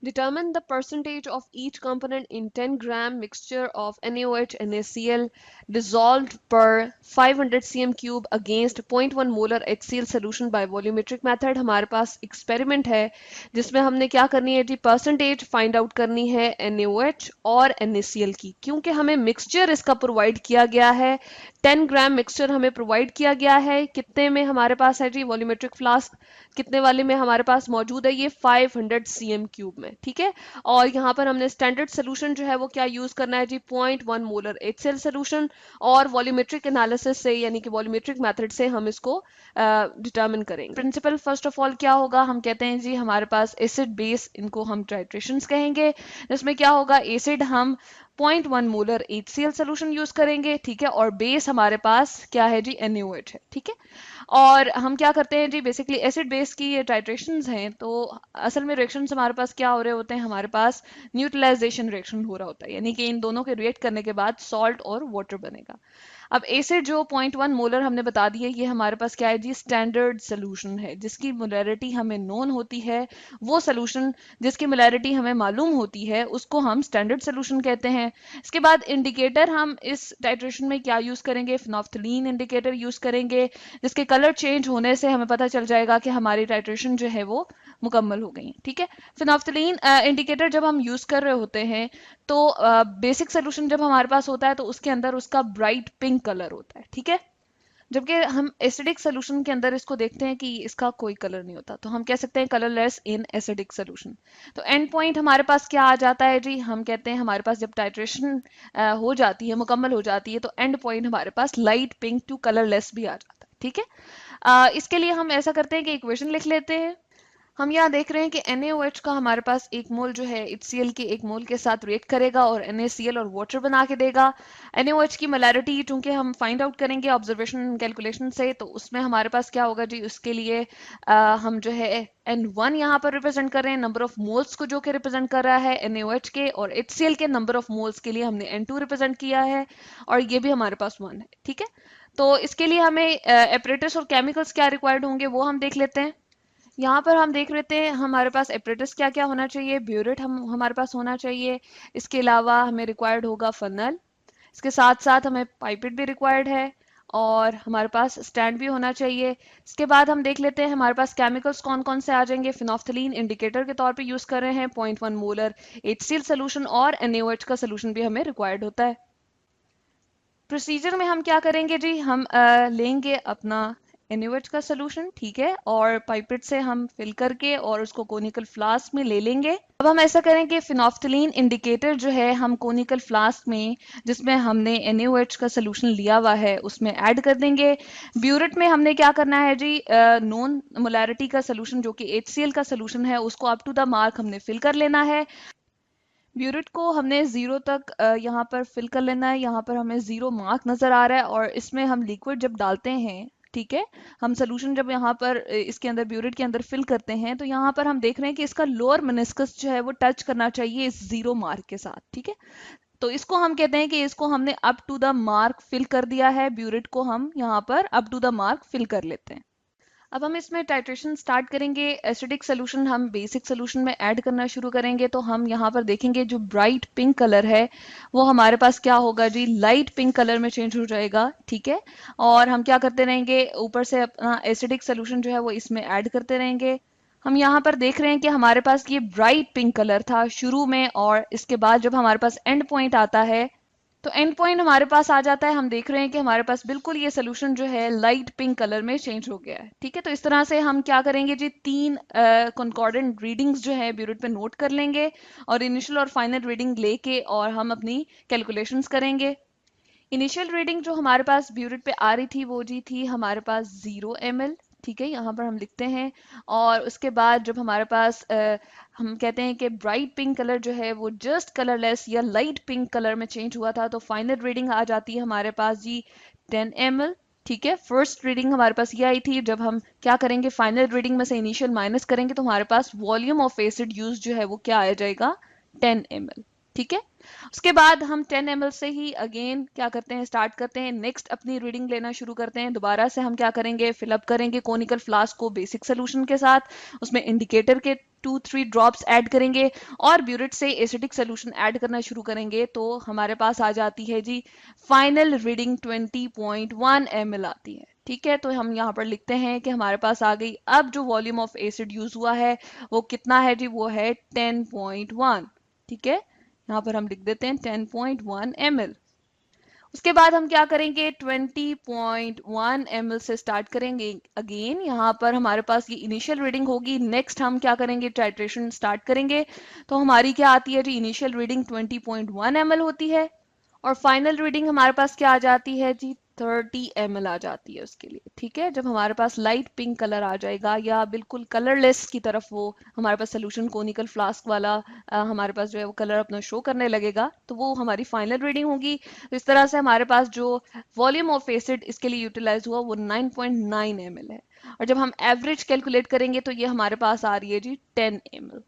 Determine the percentage of each component in 10-gram mixture of NaOH NaCl dissolved per 500 cm cube against 0.1 molar HCl solution by volumetric method। हमारे पास experiment है जिसमें हमने क्या करनी है जी, percentage find out करनी है NaOH और NaCl की, क्योंकि हमें मिक्सचर इसका प्रोवाइड किया गया है। 10 ग्राम मिक्सचर हमें प्रोवाइड किया गया है, कितने में हमारे पास है जी, वॉल्यूमेट्रिक फ्लास्क कितने वाले में हमारे पास मौजूद है, ये 500 cm क्यूब में, ठीक है। और यहाँ पर हमने स्टैंडर्ड सोल्यूशन जो है वो क्या यूज करना है जी, 0.1 मोलर HCl सोल्यूशन, और वॉल्यूमेट्रिक एनालिसिस से यानी कि वॉल्यूमेट्रिक मेथड से हम इसको डिटरमिन करेंगे। प्रिंसिपल फर्स्ट ऑफ ऑल क्या होगा, हम कहते हैं जी हमारे पास एसिड बेस, इनको हम टाइट्रेशंस कहेंगे, जिसमें क्या होगा, एसिड हम 0.1 मोलर HCl सोल्यूशन यूज करेंगे, ठीक है, और बेस हमारे पास क्या है जी, NaOH है, ठीक है। और हम क्या करते हैं जी, बेसिकली एसिड बेस की ये टाइट्रेशंस हैं, तो असल में रिएक्शंस हमारे पास क्या हो रहे होते हैं, हमारे पास न्यूट्रलाइजेशन रिएक्शन हो रहा होता है, यानी कि इन दोनों के रिएक्ट करने के बाद सॉल्ट और वाटर बनेगा। अब एसिड जो 0.1 मोलर हमने बता दी है, ये हमारे पास क्या है जी, स्टैंडर्ड सोल्यूशन है, जिसकी मोलैरिटी हमें नोन होती है। वो सोल्यूशन जिसकी मोलैरिटी हमें मालूम होती है उसको हम स्टैंडर्ड सोल्यूशन कहते हैं। इसके बाद इंडिकेटर हम इस टाइट्रेशन में क्या यूज करेंगे, फिनोफ्थलीन इंडिकेटर यूज करेंगे, जिसके कलर चेंज होने से हमें पता चल जाएगा कि हमारी टाइट्रेशन जो है वो मुकम्मल हो गई, ठीक है। फिनोफ्थलीन इंडिकेटर जब हम यूज कर रहे होते हैं तो बेसिक सोल्यूशन जब हमारे पास होता है तो उसके अंदर उसका ब्राइट पिंक कलर होता है, ठीक है। जबकि हम एसिडिक सोल्यूशन के अंदर इसको देखते हैं कि इसका कोई कलर नहीं होता, तो हम कह सकते हैं कलरलेस इन एसिडिक सोल्यूशन। तो एंड पॉइंट हमारे पास क्या आ जाता है जी, हम कहते हैं हमारे पास जब टाइट्रेशन हो जाती है, मुकम्मल हो जाती है, तो एंड पॉइंट हमारे पास लाइट पिंक टू कलरलेस भी आ जाता है, ठीक है। इसके लिए हम ऐसा करते हैं कि इक्वेशन लिख लेते हैं। हम यहाँ देख रहे हैं कि NaOH का हमारे पास एक मोल जो है HCl के एक मोल के साथ रिएक्ट करेगा और NaCl और वाटर बना के देगा। NaOH की मोलैरिटी चूंकि हम फाइंड आउट करेंगे ऑब्जर्वेशन कैलकुलेशन से, तो उसमें हमारे पास क्या होगा जी, उसके लिए हम जो है N1 यहाँ पर रिप्रेजेंट कर रहे हैं, नंबर ऑफ मोल्स को जो कि रिप्रेजेंट कर रहा है NaOH के, और HCl के नंबर ऑफ मोल्स के लिए हमने N2 रिप्रेजेंट किया है, और ये भी हमारे पास 1 है, ठीक है। तो इसके लिए हमें एपरेटस और केमिकल्स क्या रिक्वायर्ड होंगे वो हम देख लेते हैं। यहाँ पर हम देख लेते हैं हमारे पास एपरेटस क्या क्या होना चाहिए, ब्यूरेट हमारे पास होना चाहिए, इसके अलावा हमें रिक्वायर्ड होगा फनल, इसके साथ साथ हमें पाइपेट भी रिक्वायर्ड है, और हमारे पास स्टैंड भी होना चाहिए। इसके बाद हम देख लेते हैं हमारे पास केमिकल्स कौन कौन से आ जाएंगे। फिनोफ्थलीन इंडिकेटर के तौर पे यूज कर रहे हैं, 0.1 मोलर HCl सोल्यूशन, और NaOH का सोल्यूशन भी हमें रिक्वायर्ड होता है। प्रोसीजर में हम क्या करेंगे जी, हम लेंगे अपना NaOH का सोल्यूशन, ठीक है, और पाइपेट से हम फिल करके और उसको कोनिकल फ्लास्क में ले लेंगे। अब हम ऐसा करें कि फिनोफ्थलीन इंडिकेटर जो है हम कोनिकल फ्लास्क में, जिसमें हमने NaOH का सोल्यूशन लिया हुआ है, उसमें ऐड कर देंगे। ब्यूरेट में हमने क्या करना है जी, नॉन मोलैरिटी का सोल्यूशन जो कि HCl का सोल्यूशन है, उसको अप टू द मार्क हमने फिल कर लेना है। ब्यूरेट को हमने 0 तक यहाँ पर फिल कर लेना है, यहाँ पर हमें 0 मार्क नजर आ रहा है, और इसमें हम लिक्विड जब डालते हैं, ठीक है, हम सोल्यूशन जब यहाँ पर इसके अंदर ब्यूरेट के अंदर फिल करते हैं, तो यहाँ पर हम देख रहे हैं कि इसका लोअर मेनिस्कस जो है वो टच करना चाहिए इस 0 मार्क के साथ, ठीक है। तो इसको हम कहते हैं कि इसको हमने up to the mark fill कर दिया है, ब्यूरेट को हम यहाँ पर up to the mark fill कर लेते हैं। अब हम इसमें टाइट्रेशन स्टार्ट करेंगे। एसिडिक सोल्यूशन हम बेसिक सोल्यूशन में ऐड करना शुरू करेंगे, तो हम यहाँ पर देखेंगे जो ब्राइट पिंक कलर है वो हमारे पास क्या होगा जी, लाइट पिंक कलर में चेंज हो जाएगा, ठीक है। और हम क्या करते रहेंगे, ऊपर से अपना एसिडिक सोल्यूशन जो है वो इसमें ऐड करते रहेंगे। हम यहाँ पर देख रहे हैं कि हमारे पास ये ब्राइट पिंक कलर था शुरू में, और इसके बाद जब हमारे पास एंड पॉइंट आता है तो एंड पॉइंट हमारे पास आ जाता है, हम देख रहे हैं कि हमारे पास बिल्कुल ये सोल्यूशन जो है लाइट पिंक कलर में चेंज हो गया है, ठीक है। तो इस तरह से हम क्या करेंगे जी, 3 कंकॉर्डेंट रीडिंग्स जो है ब्यूरेट पे नोट कर लेंगे, और इनिशियल और फाइनल रीडिंग लेके और हम अपनी कैलकुलेशंस करेंगे। इनिशियल रीडिंग जो हमारे पास ब्यूरेट पे आ रही थी वो जी थी हमारे पास 0 ml, ठीक है, यहाँ पर हम लिखते हैं। और उसके बाद जब हमारे पास हम कहते हैं कि ब्राइट पिंक कलर जो है वो जस्ट कलरलेस या लाइट पिंक कलर में चेंज हुआ था, तो फाइनल रीडिंग आ जाती है हमारे पास जी 10 ml, ठीक है। फर्स्ट रीडिंग हमारे पास ये आई थी, जब हम क्या करेंगे, फाइनल रीडिंग में से इनिशियल माइनस करेंगे, तो हमारे पास वॉल्यूम ऑफ एसिड यूज जो है वो क्या आ जाएगा, 10 ml। ठीक है। उसके बाद हम 10 ml से ही अगेन क्या करते हैं, स्टार्ट करते हैं, नेक्स्ट अपनी रीडिंग लेना शुरू करते हैं। दोबारा से हम क्या करेंगे, फिलअप करेंगे कोनिकल फ्लास्क को बेसिक सोल्यूशन के साथ, उसमें इंडिकेटर के 2-3 ड्रॉप्स ऐड करेंगे और ब्यूरेट से एसिडिक सोल्यूशन ऐड करना शुरू करेंगे। तो हमारे पास आ जाती है जी फाइनल रीडिंग 20.1 ml आती है। ठीक है, तो हम यहाँ पर लिखते हैं कि हमारे पास आ गई। अब जो वॉल्यूम ऑफ एसिड यूज हुआ है वो कितना है जी, वो है 10.1। ठीक है, यहाँ पर हम लिख देते हैं 10.1 ml। उसके बाद हम क्या करेंगे, 20.1 ml से स्टार्ट करेंगे अगेन। यहाँ पर हमारे पास ये इनिशियल रीडिंग होगी। नेक्स्ट हम क्या करेंगे, टाइट्रेशन स्टार्ट करेंगे। तो हमारी क्या आती है जी, इनिशियल रीडिंग 20.1 ml होती है और फाइनल रीडिंग हमारे पास क्या आ जाती है जी, 30 ml आ जाती है उसके लिए। ठीक है, जब हमारे पास लाइट पिंक कलर आ जाएगा या बिल्कुल कलरलेस की तरफ वो हमारे पास सोल्यूशन कोनिकल फ्लास्क वाला हमारे पास जो है वो कलर अपना शो करने लगेगा, तो वो हमारी फाइनल रीडिंग होगी। तो इस तरह से हमारे पास जो वॉल्यूम ऑफ एसिड इसके लिए यूटिलाइज हुआ वो 9.9 ml है। और जब हम एवरेज कैलकुलेट करेंगे तो ये हमारे पास आ रही है जी 10 ml।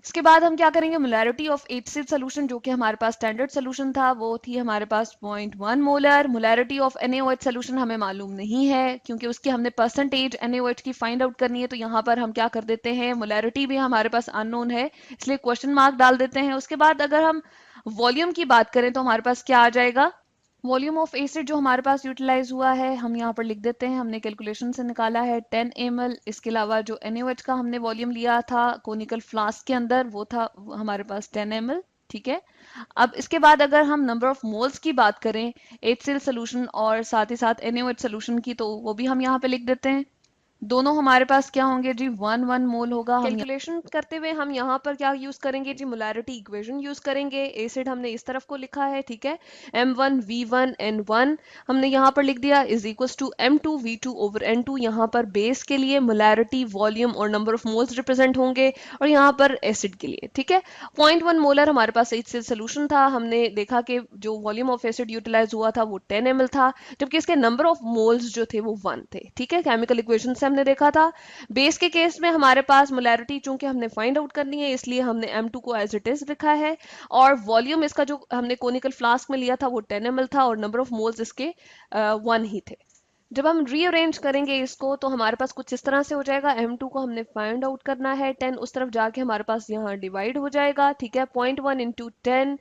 इसके बाद हम क्या करेंगे, मोलैरिटी ऑफ HCl सोल्यूशन जो कि हमारे पास स्टैंडर्ड सोल्यूशन था वो थी हमारे पास 0.1 molar. Molarity of NaOH solution हमें मालूम नहीं है क्योंकि उसकी हमने परसेंटेज NaOH की फाइंड आउट करनी है। तो यहाँ पर हम क्या कर देते हैं, मोलैरिटी भी हमारे पास अननोन है इसलिए क्वेश्चन मार्क डाल देते हैं। उसके बाद अगर हम वॉल्यूम की बात करें तो हमारे पास क्या आ जाएगा, वॉल्यूम ऑफ एसिड जो हमारे पास यूटिलाइज हुआ है हम यहाँ पर लिख देते हैं, हमने कैलकुलेशन से निकाला है 10 ml। इसके अलावा जो NaOH का हमने वॉल्यूम लिया था कोनिकल फ्लास्क के अंदर वो था हमारे पास 10 ml। ठीक है, अब इसके बाद अगर हम नंबर ऑफ मोल्स की बात करें HCl सोल्यूशन और साथ ही साथ NaOH सोल्यूशन की, तो वो भी हम यहाँ पे लिख देते हैं। दोनों हमारे पास क्या होंगे जी, 1 1 मोल होगा। हम कैलकुलेशन करते हुए हम यहाँ पर क्या यूज करेंगे जी, मोलैरिटी इक्वेशन यूज करेंगे। एसिड हमने इस तरफ को लिखा है, ठीक है, M1V1N1 हमने यहाँ पर लिख दिया इज इक्वल टू M2V2/N2। यहाँ पर बेस के लिए मोलैरिटी, वॉल्यूम और नंबर ऑफ मोल्स रिप्रेजेंट होंगे और यहाँ पर एसिड के लिए। ठीक है, 0.1 मोलर हमारे पास HCl सोल्यूशन था। हमने देखा कि जो वॉल्यूम ऑफ एसिड यूटिलाइज हुआ था वो 10 ml था, जबकि इसके नंबर ऑफ मोल्स जो थे वो 1 थे। ठीक है, केमिकल इक्वेशन से हमने देखा था। बेस के केस में हमारे पास मोलैरिटी चूंकि हमने फाइंड आउट करनी है इसलिए हमने M2 को एज इट इज लिखा है और वॉल्यूम इसका जो हमने कोनिकल फ्लास्क में लिया था वो 10 ml था और नंबर ऑफ मोल्स इसके 1 ही थे। जब हम रीअरेंज करेंगे इसको तो हमारे पास कुछ इस तरह से हो जाएगा, M2 को हमने फाइंड आउट करना है, 10 उस तरफ जाके हमारे पास यहाँ डिवाइड हो जाएगा। ठीक है, 0.1 into 10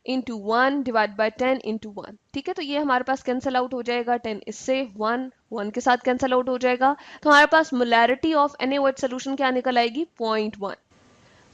into 1 divide by 10 into 1। ठीक है, तो ये हमारे पास कैंसिल आउट हो जाएगा, 10 इससे 1 1 के साथ कैंसिल आउट हो जाएगा। तो हमारे पास मोलैरिटी ऑफ NaOH सोल्यूशन क्या निकल आएगी, 0.1।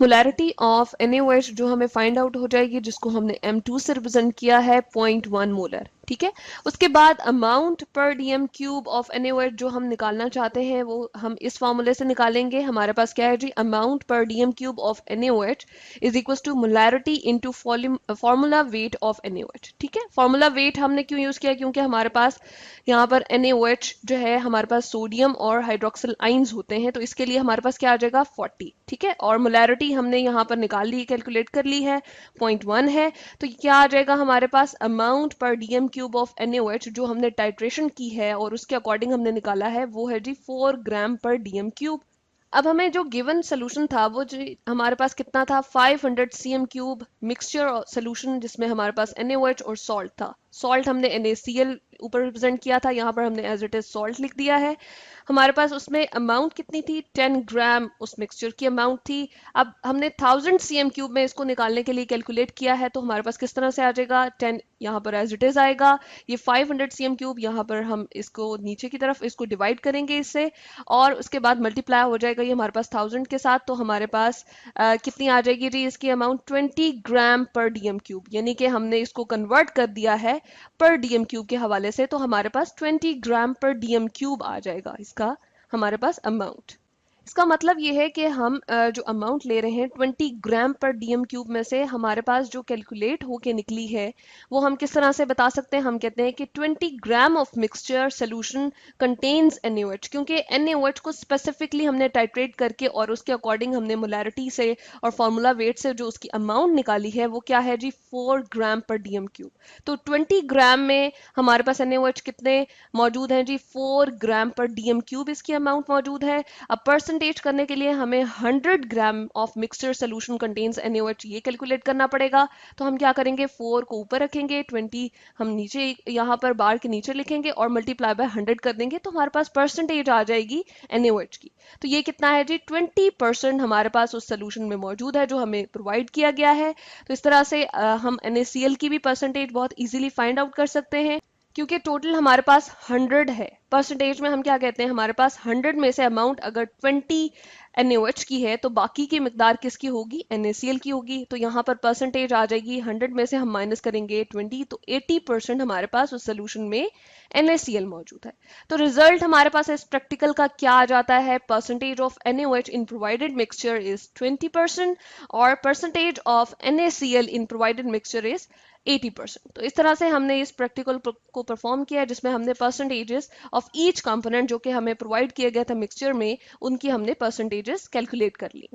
मोलैरिटी ऑफ NaOH जो हमें फाइंड आउट हो जाएगी जिसको हमने M2 से रिप्रेजेंट किया है 0.1 मोलर। ठीक है, उसके बाद amount per dm cube of NaOH जो हम निकालना चाहते हैं वो हम इस फॉर्मूले से निकालेंगे। हमारे पास क्या है जी, amount per dm cube of NaOH is equal to molarity into formula weight of NaOH। ठीक है, फॉर्मूला वेट हमने क्यों यूज किया, क्योंकि हमारे पास यहाँ पर NaOH जो है हमारे पास सोडियम और हाइड्रोक्सिल आइंस होते हैं, तो इसके लिए हमारे पास क्या आ जाएगा 40। ठीक है, और मोलैरिटी हमने यहाँ पर निकाल ली, कैलकुलेट कर ली है, 0.1 है। तो क्या आ जाएगा हमारे पास, amount per dm cube of NaOH जो हमने टाइट्रेशन की है और उसके अकॉर्डिंग हमने निकाला है वो है जी 4 ग्राम पर डीएम क्यूब। अब हमें जो गिवन सोल्यूशन था वो जो हमारे पास कितना था, 500 cm क्यूब मिक्सचर सोल्यूशन जिसमें हमारे पास NaOH और सॉल्ट था। सॉल्ट हमने NaCl ऊपर रिप्रेजेंट किया था, यहाँ पर हमने एज इट इज सॉल्ट लिख दिया है। हमारे पास उसमें अमाउंट कितनी थी, 10 ग्राम उस मिक्सचर की अमाउंट थी। अब हमने 1000 cm क्यूब में इसको निकालने के लिए कैलकुलेट किया है, तो हमारे पास किस तरह से आ जाएगा, 10 यहाँ पर एज इट इज आएगा, ये 500 cm क्यूब यहाँ पर हम इसको नीचे की तरफ इसको डिवाइड करेंगे इससे और उसके बाद मल्टीप्लाई हो जाएगा ये हमारे पास 1000 के साथ। तो हमारे पास कितनी आ जाएगी जी इसकी अमाउंट, 20 ग्राम पर डीएम क्यूब, यानी कि हमने इसको कन्वर्ट कर दिया है पर डीएम क्यूब के हवाले से। तो हमारे पास 20 ग्राम पर डीएम क्यूब आ जाएगा इसका हमारे पास अमाउंट। इसका मतलब ये है कि हम जो अमाउंट ले रहे हैं 20 ग्राम पर डीएम क्यूब में से हमारे पास जो कैलकुलेट होके निकली है वो हम किस तरह से बता सकते हैं, हम कहते हैं कि 20 gram of mixture solution contains NaOH, क्योंकि NaOH को स्पेसिफिकली हमने टाइट्रेट करके और उसके अकॉर्डिंग हमने मोलैरिटी से और फार्मूला वेट से जो उसकी अमाउंट निकाली है वो क्या है जी 4 ग्राम पर डीएम क्यूब। तो 20 ग्राम में हमारे पास NaOH कितने मौजूद हैं जी, 4 ग्राम पर डीएम क्यूब इसकी अमाउंट मौजूद है। अब परसेंटेज करने के लिए हमें 100 gram of mixture solution contains NaOH ये कैलकुलेट करना पड़ेगा। तो हम क्या करेंगे, 4 को ऊपर रखेंगे, 20 हम नीचे यहाँ पर बार के नीचे लिखेंगे और मल्टीप्लाई बाय 100 कर देंगे, तो हमारे पास परसेंटेज आ जाएगी NaOH की। तो ये कितना है जी, 20% हमारे पास उस सोल्यूशन में मौजूद है जो हमें प्रोवाइड किया गया है। तो इस तरह से हम NaCl की भी परसेंटेज बहुत इजीली फाइंड आउट कर सकते हैं, क्योंकि टोटल हमारे पास 100 है। परसेंटेज में हम क्या कहते हैं, हमारे पास 100 में से अमाउंट अगर 20 NaOH की है तो बाकी की मिकदार किसकी होगी, NaCl की होगी। तो यहाँ पर परसेंटेज आ जाएगी, 100 में से हम माइनस करेंगे 20, तो 80% हमारे पास उस सोल्यूशन में NaCl मौजूद है। तो रिजल्ट हमारे पास इस प्रैक्टिकल का क्या आ जाता है, percentage of NaOH in provided mixture is 20% और percentage of NaCl in provided mixture is 80%। तो इस तरह से हमने इस प्रैक्टिकल को परफॉर्म किया है, जिसमें हमने परसेंटेजेस ऑफ ईच कंपोनेंट जो कि हमें प्रोवाइड किया गया था मिक्सचर में, उनकी हमने परसेंटेजेस कैलकुलेट कर ली।